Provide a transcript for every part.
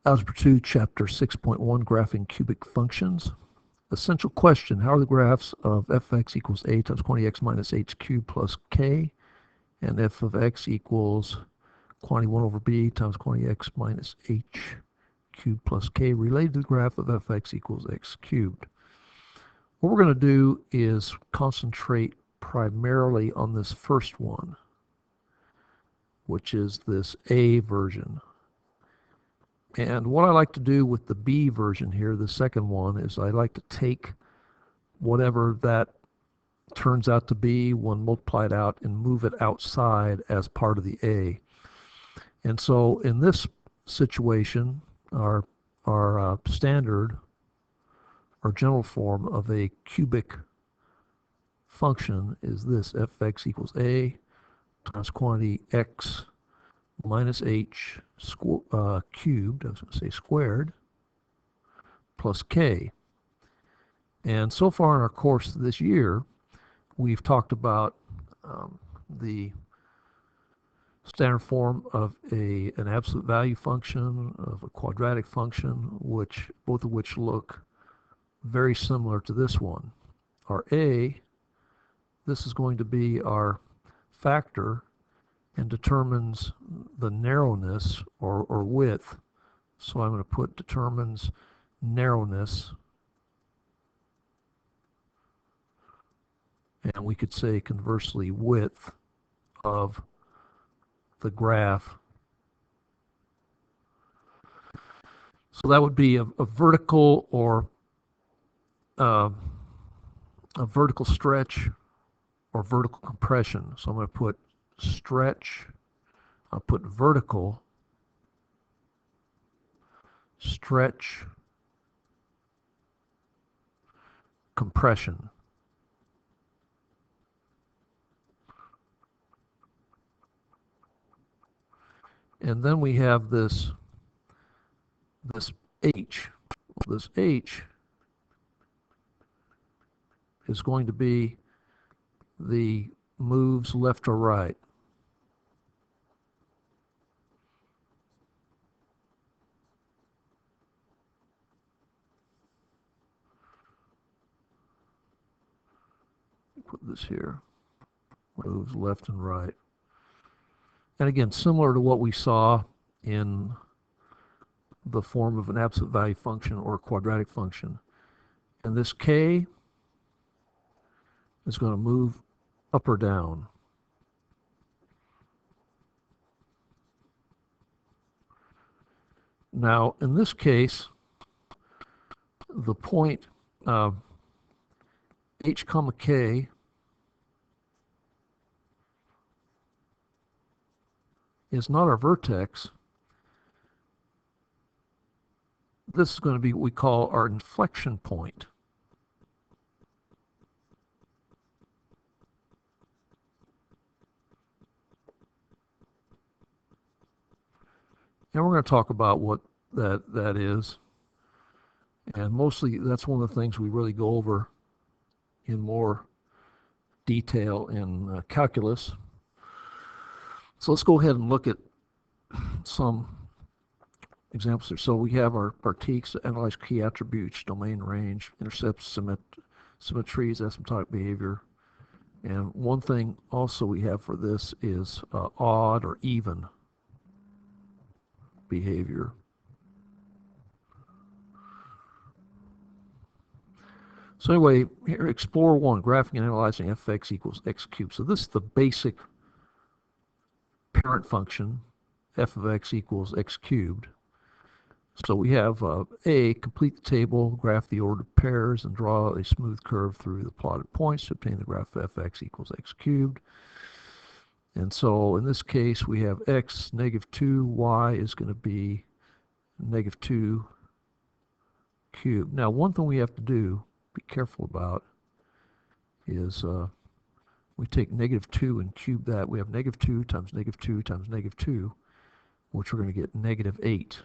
Algebra 2, Chapter 6.1, Graphing Cubic Functions. Essential question, how are the graphs of fx equals a times quantity x minus h cubed plus k, and f of x equals quantity 1 over b times quantity x minus h cubed plus k related to the graph of fx equals x cubed? What we're going to do is concentrate primarily on this first one, which is this A version. And what I like to do with the B version here, the second one, is I like to take whatever that turns out to be when multiplied out and move it outside as part of the A. And so in this situation, our standard or general form of a cubic function is this: fx equals a times quantity x minus h cubed, I was going to say squared, plus k. And so far in our course this year, we've talked about the standard form of an absolute value function, of a quadratic function, both of which look very similar to this one. Our a, this is going to be our factor and determines the narrowness or width. So I'm going to put determines narrowness, and we could say conversely width of the graph. So that would be a vertical or a vertical stretch or vertical compression. So I'm going to put stretch, I'll put vertical, stretch, compression. And then we have this H. This H is going to be the moves left or right. Put this here, moves left and right. And again, similar to what we saw in the form of an absolute value function or a quadratic function. And this k is going to move up or down. Now, in this case, the point h comma k is not our vertex. This is going to be what we call our inflection point. And we're going to talk about what that is. And mostly that's one of the things we really go over in more detail in calculus. So let's go ahead and look at some examples here. So we have our takes to analyze key attributes, domain, range, intercepts, symmetries, asymptotic behavior. And one thing also we have for this is odd or even behavior. So anyway, here, explore 1, graphing and analyzing fx equals x cubed. So this is the basic parent function, f of x equals x cubed. So we have A, complete the table, graph the ordered pairs, and draw a smooth curve through the plotted points to obtain the graph of fx equals x cubed. And so in this case, we have x negative 2, y is going to be negative 2 cubed. Now, one thing we have to do, be careful about, is we take negative 2 and cube that. We have negative 2 times negative 2 times negative 2, which we're going to get negative 8.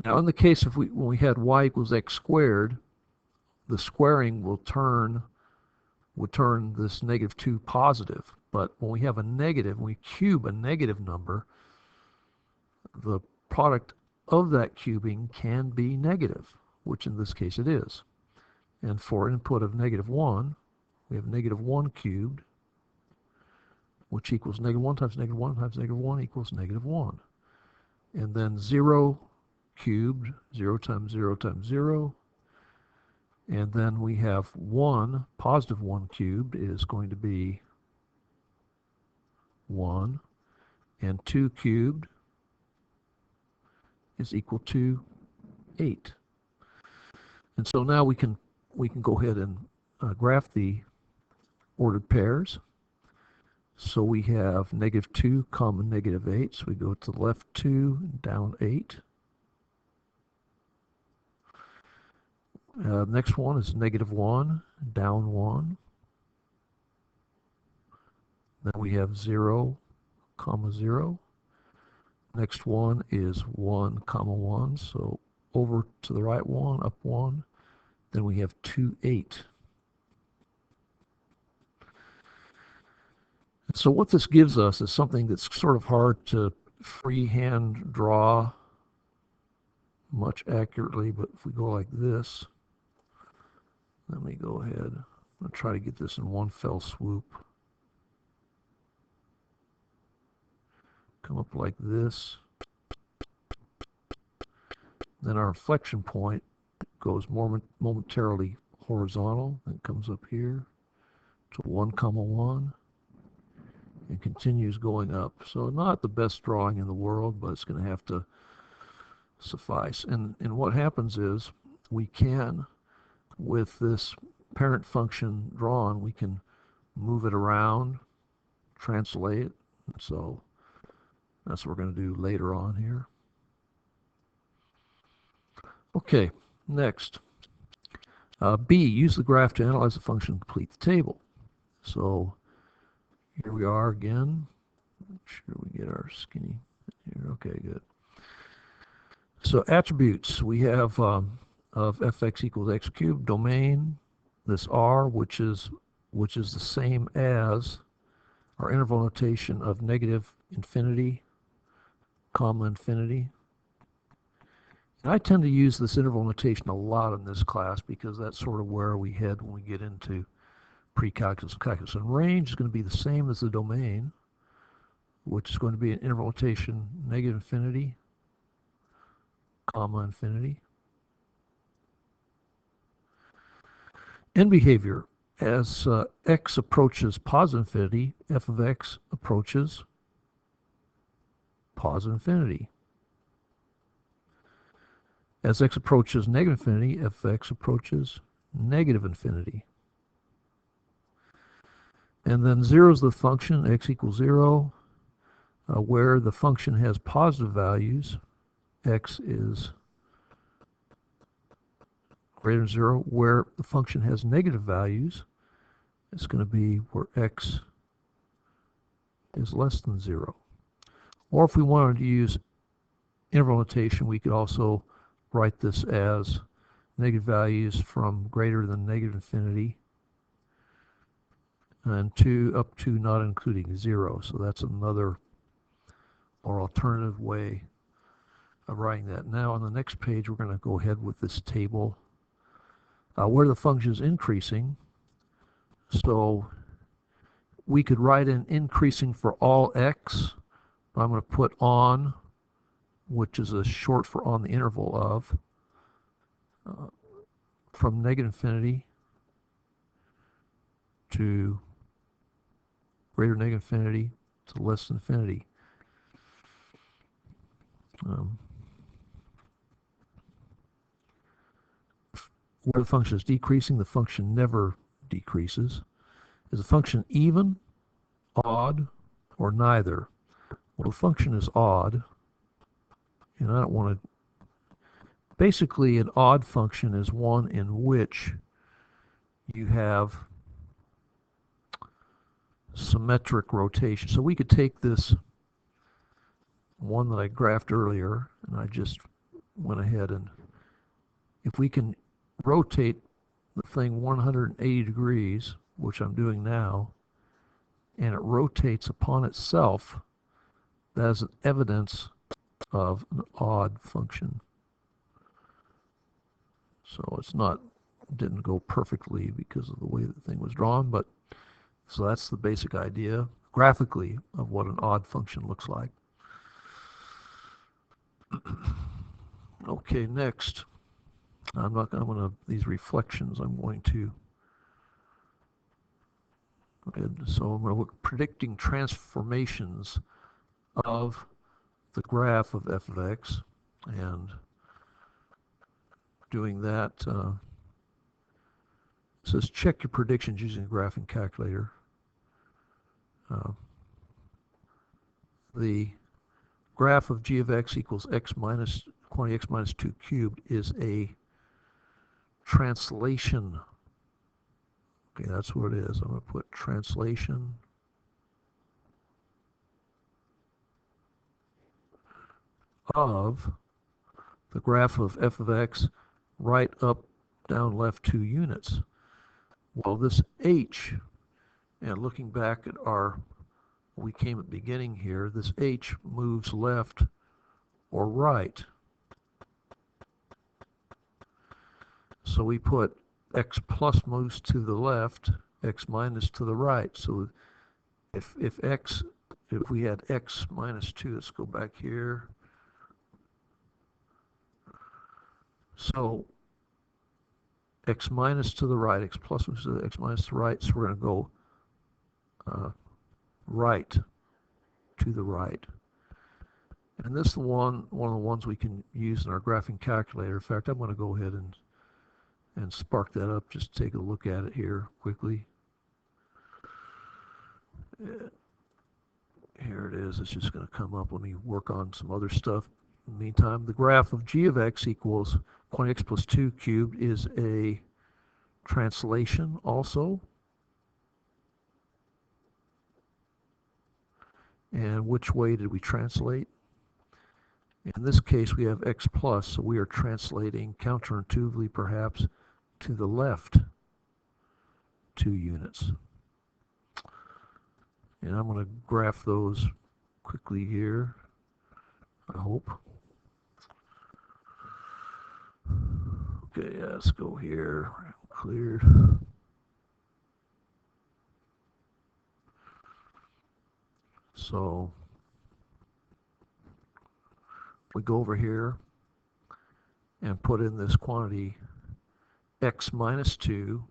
Now, in the case of when we had y equals x squared, the squaring would turn this negative 2 positive. But when we have a negative, when we cube a negative number, the product of that cubing can be negative, which in this case it is. And for input of -1, we have -1 cubed, which equals -1 times -1 times -1 equals -1. And then 0 cubed, 0 times 0 times 0. And then we have 1, positive 1 cubed is going to be 1. And 2 cubed is equal to 8. And so now we can go ahead and graph the ordered pairs. So we have -2, comma -8. So we go to the left 2, down 8. Next one is -1, down 1. Then we have 0, comma 0. Next one is 1, comma 1. So over to the right 1, up 1. Then we have 2, 8. So what this gives us is something that's sort of hard to freehand draw much accurately, but if we go like this, let me go ahead. I'm going to try to get this in one fell swoop. Come up like this. Then our inflection point goes momentarily horizontal and comes up here to 1, comma 1. And continues going up. So not the best drawing in the world, but it's going to have to suffice. And what happens is we can, with this parent function drawn, we can move it around, translate it. So that's what we're going to do later on here. Okay, next. B, use the graph to analyze the function and complete the table. So here we are again. Make sure we get our skinny here. Okay, good. So attributes, we have of fx equals x cubed, domain, this r, which is the same as our interval notation of -infinity, comma infinity. And I tend to use this interval notation a lot in this class because that's sort of where we head when we get into pre-calculus and calculus. And range is going to be the same as the domain, which is going to be an interval notation -infinity, comma infinity. End behavior. As x approaches positive infinity, f of x approaches positive infinity. As x approaches negative infinity, f of x approaches negative infinity. And then 0 is the function, x equals 0, where the function has positive values, x is greater than 0. Where the function has negative values, it's going to be where x is less than 0. Or if we wanted to use interval notation, we could also write this as negative values from greater than -infinity and up to not including 0. So that's another or alternative way of writing that. Now on the next page, we're going to go ahead with this table where the function is increasing. So we could write in increasing for all x. I'm going to put on, which is a short for on the interval of, from -infinity to greater than -infinity to less than infinity. Where the function is decreasing, the function never decreases. Is the function even, odd, or neither? Well, the function is odd, and I don't want to. Basically, an odd function is one in which you have symmetric rotation. So we could take this one that I graphed earlier, and I just went ahead and if we can rotate the thing 180 degrees, which I'm doing now, and it rotates upon itself, that is an evidence of an odd function. So it's not, didn't go perfectly because of the way the thing was drawn, but so that's the basic idea graphically of what an odd function looks like. Okay, next. I'm going to, these reflections, I'm going to, so I'm going to look predicting transformations of the graph of f of x, and doing that, it says check your predictions using a graphing calculator. The graph of g of x equals x minus quantity x minus 2 cubed is a translation. Okay, that's what it is. I'm going to put translation of the graph of f of x right, up, down, left 2 units. Well, this h, and looking back at our, we came at the beginning here, this h moves left or right. So we put x plus moves to the left, x minus to the right. So if we had x minus 2, let's go back here. So x minus to the right, x plus moves to the x minus to the right, so we're going to go right to the right. And this is one of the ones we can use in our graphing calculator. In fact, I'm going to go ahead and spark that up, just take a look at it here quickly. Here it is. It's just going to come up. Let me work on some other stuff. In the meantime, the graph of g of x equals quantity x plus 2 cubed is a translation also. And which way did we translate? In this case, we have x plus, so we are translating counterintuitively perhaps to the left 2 units. And I'm going to graph those quickly here, I hope. Okay, let's go here. Cleared. So we go over here and put in this quantity x minus 2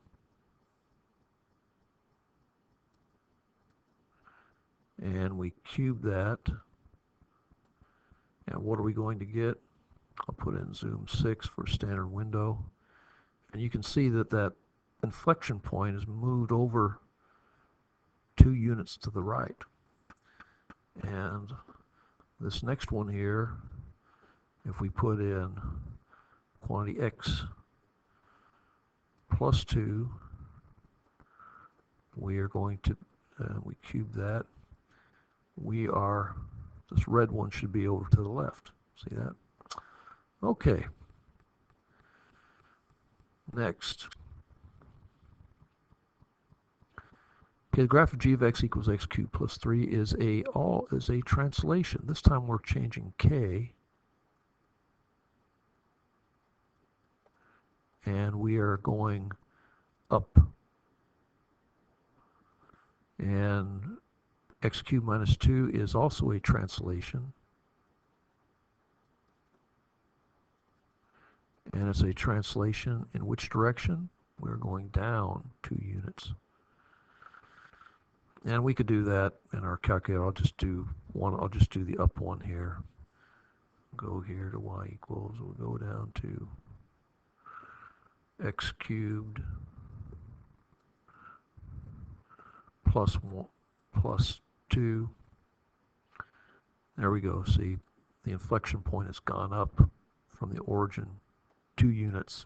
and we cube that. And what are we going to get? I'll put in zoom 6 for standard window. And you can see that that inflection point is moved over 2 units to the right. And this next one here, if we put in quantity x plus 2, we are going to, we cube that. We are, this red one should be over to the left. See that? Okay. Next. Okay, the graph of g of x equals x cubed plus 3 is a translation. This time we're changing k, and we are going up. And x cubed minus 2 is also a translation. And it's a translation in which direction? We're going down 2 units. And we could do that in our calculator. I'll just do the up one here. Go here to y equals, we'll go down to x cubed plus 1 plus 2. There we go. See, the inflection point has gone up from the origin 2 units.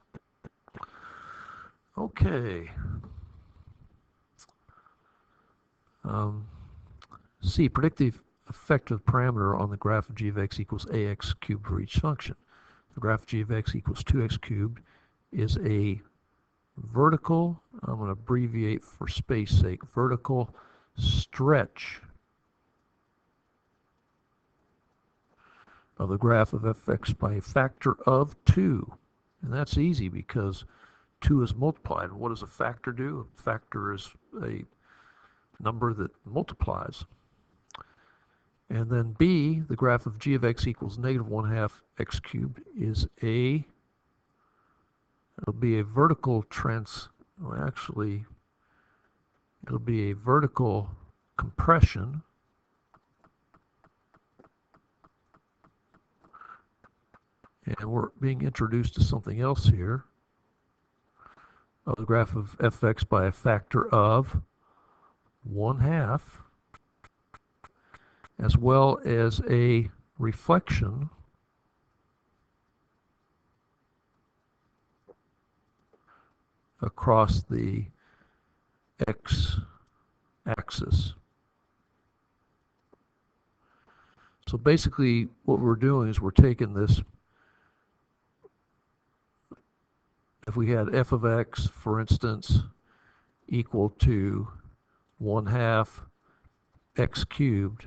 Okay. C, predict the effective parameter on the graph of g of x equals ax cubed for each function. The graph of g of x equals 2x cubed is a vertical, I'm going to abbreviate for space sake, vertical stretch of the graph of fx by a factor of 2. And that's easy because 2 is multiplied. What does a factor do? A factor is a number that multiplies. And then b, the graph of g of x equals negative 1/2 x cubed, is it'll be a vertical it'll be a vertical compression and we're being introduced to something else here of the graph of fx by a factor of 1/2, as well as a reflection across the x-axis. So basically what we're doing is we're taking this, if we had f of x, for instance, equal to 1/2 x cubed,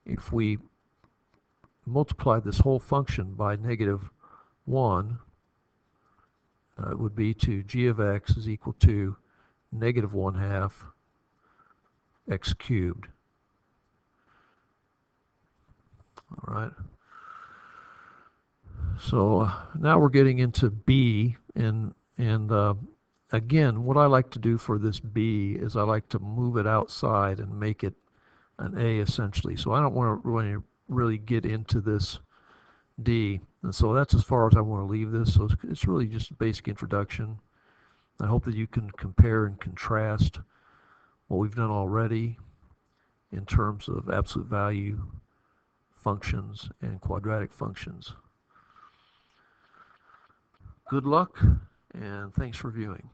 if we multiply this whole function by negative 1, it would be to g of x is equal to negative 1/2 x cubed. All right. So now we're getting into b, and again, what I like to do for this b is I like to move it outside and make it an a essentially. So I don't want to really get into this d, and so that's as far as I want to leave this. So it's really just a basic introduction. I hope that you can compare and contrast what we've done already in terms of absolute value functions and quadratic functions. Good luck, and thanks for viewing.